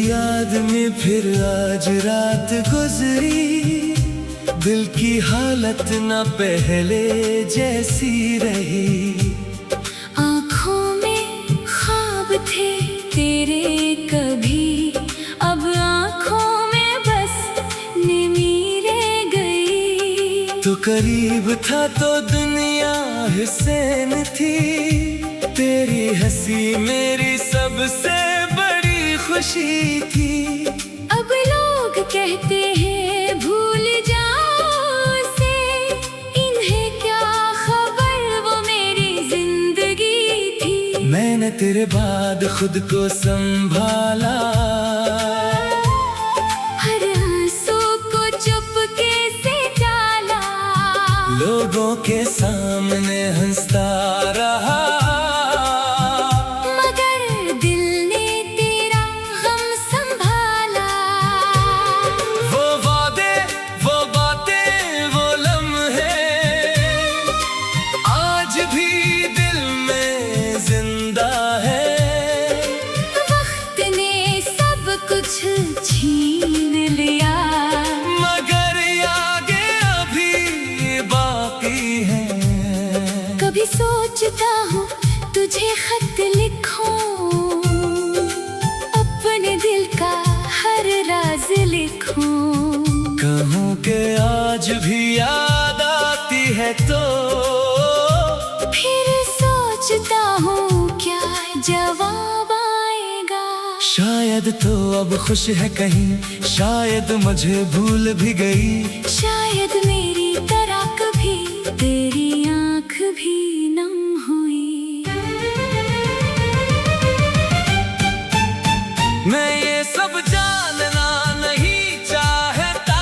याद में फिर आज रात गुजरी, दिल की हालत न पहले जैसी रही। आँखों में ख्वाब थे तेरे कभी, अब आँखों में बस नींद गई। तो करीब था तो दुनिया हुसैन थी, तेरी हंसी मेरी सबसे बड़ी खुशी थी। अब लोग कहते हैं भूल जाओ उसे, इन्हें क्या खबर वो मेरी जिंदगी थी। मैंने तेरे बाद खुद को संभाला, हर आंसू को चुपके से डाला, लोगों के सामने हंसता रहा। छीन लिया मगर आगे अभी बाकी है। कभी सोचता हूँ तुझे खत लिखूं, अपने दिल का हर राज लिखूं। कहूँ कि आज भी याद आती है तो फिर सोचता हूँ क्या जवाब। शायद तो अब खुश है कहीं, शायद मुझे भूल भी गई। शायद मेरी तरह कभी तेरी आँख भी नम हुई। मैं ये सब जानना नहीं चाहता,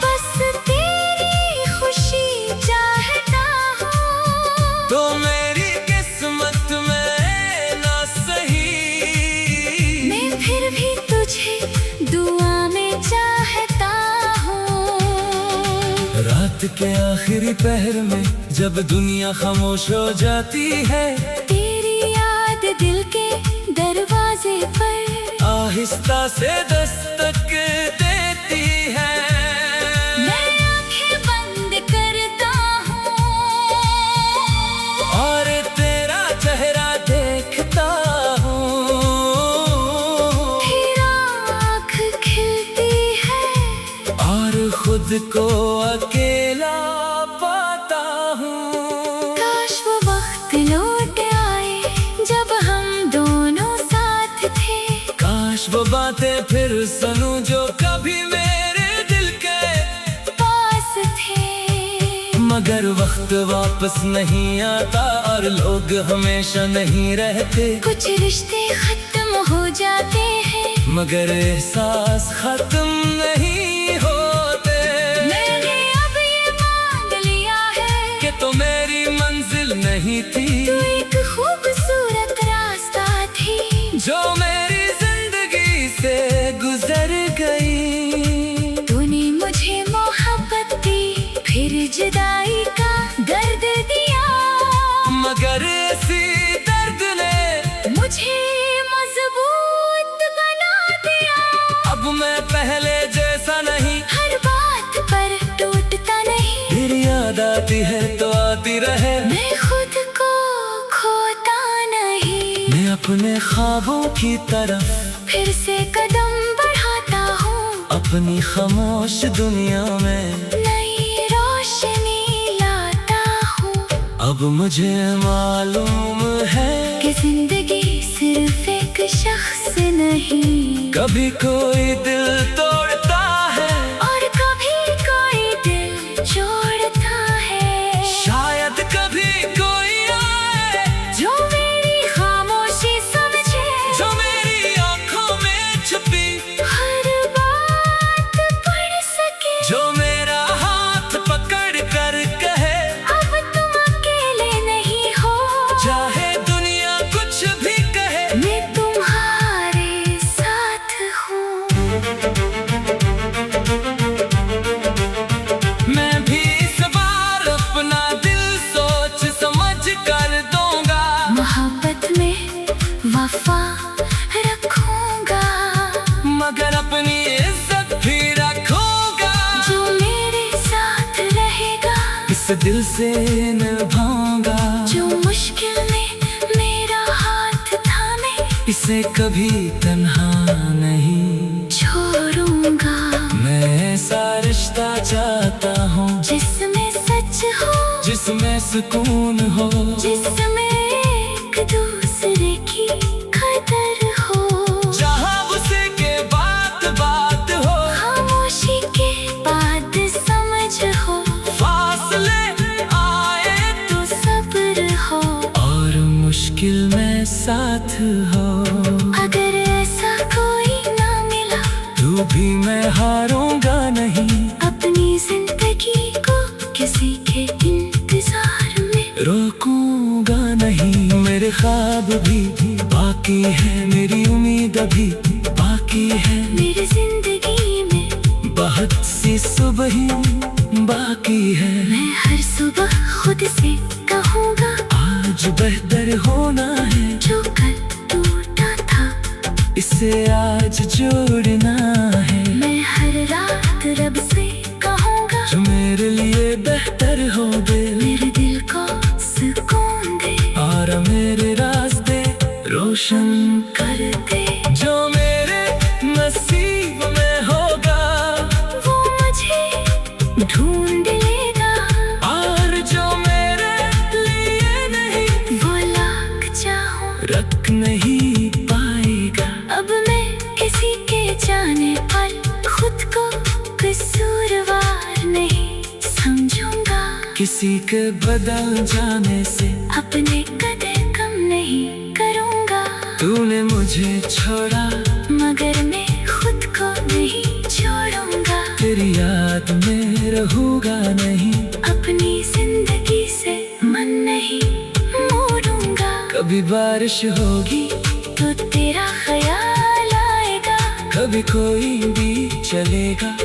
बस तेरी खुशी चाहता हूँ। तो मेरी किस्मत में ना सही, फिर भी तुझे दुआ में चाहता हूँ। रात के आखिरी पहर में जब दुनिया खामोश हो जाती है, तेरी याद दिल के दरवाजे पर आहिस्ता से दस्तक देती है। मैं आंखें बंद करता हूँ और तेरा चेहरा देखता खुद को अकेला पाता हूँ। काश वो वक्त लौट आए जब हम दोनों साथ थे, काश वो बातें फिर सुनूं जो कभी मेरे दिल के पास थे। मगर वक्त वापस नहीं आता और लोग हमेशा नहीं रहते। कुछ रिश्ते खत्म हो जाते हैं मगर एहसास खत्म नहीं होते। तो मेरी मंजिल नहीं थी, तू एक खूबसूरत रास्ता थी जो मेरी जिंदगी से गुजर गई। तूने मुझे मोहब्बत दी, फिर जुदाई का दर्द दिया, मगर इसी दर्द ने मुझे मजबूत बना दिया। अब मैं पहले जैसा नहीं, हर बात पर टूटता नहीं। फिर याद आती है तो आती रहे, मैं खुद को खोता नहीं। मैं अपने ख्वाबों की तरफ फिर से कदम बढ़ाता हूँ, अपनी खामोश दुनिया में नई रोशनी लाता हूँ। अब मुझे मालूम है कि जिंदगी सिर्फ एक शख्स नहीं, कभी कोई दिल तोड़ता है और कभी कोई दिल जोड़ता है। शायद कभी कोई आए जो मेरी खामोशी समझे, जो मेरी आंखों में छुपी हर बात पढ़ सके, जो मेरा हाथ पकड़ कर कहे अब तुम अकेले नहीं हो। चाहे दुनिया कुछ भी कहे, मैं तुम्हारे साथ हूँ। दिल से निभाऊंगा। जो मुश्किल में मेरा हाथ थामे, इसे कभी तन्हा नहीं छोड़ूंगा। मैं ऐसा रिश्ता चाहता हूँ जिसमें सच हो, जिसमें सुकून हो, जिसमें एक दूसरे की कदर हो। जहाँ गुस्से के बात बात हो, खामोशी के बाद समझ हो, फासले आए तो सब्र हो, और मुश्किल में साथ हो। अगर ऐसा कोई ना मिला तू भी मैं हारूंगा नहीं, अपनी जिंदगी को किसी के इंतजार में रोकूंगा नहीं। मेरे ख्वाब भी बाकी है, मेरी उम्मीद भी बाकी है, मेरी जिंदगी में बहुत सी सुबह बाकी है। मैं हर सुबह खुद से कहूँगा, आज बेहतर होना है, जो कल टूटा था इसे आज जोड़ना है। मैं हर रात रब से कहूँगा, जो मेरे लिए बेहतर हो दे, मेरे दिल को सुकून दे, और मेरे रास्ते रोशन कर दे। जो मेरे नसीब में होगा वो मुझे ढूंढ लेगा, और जो मेरे लिए नहीं वो लाख चाहूं रख नहीं पाएगा। अब मैं किसी के जाने पल खुद को कसूरवार नहीं समझूंगा। किसी के बदल जाने से अपने कदर कम नहीं करूँगा, तूने मुझे छोड़ा, मगर मैं खुद को नहीं छोड़ूंगा। तेरी याद में रहूंगा नहीं, अपनी जिंदगी से मन नहीं मोड़ूंगा। कभी बारिश होगी तो तेरा ख्याल आएगा, कभी कोई भी चलेगा,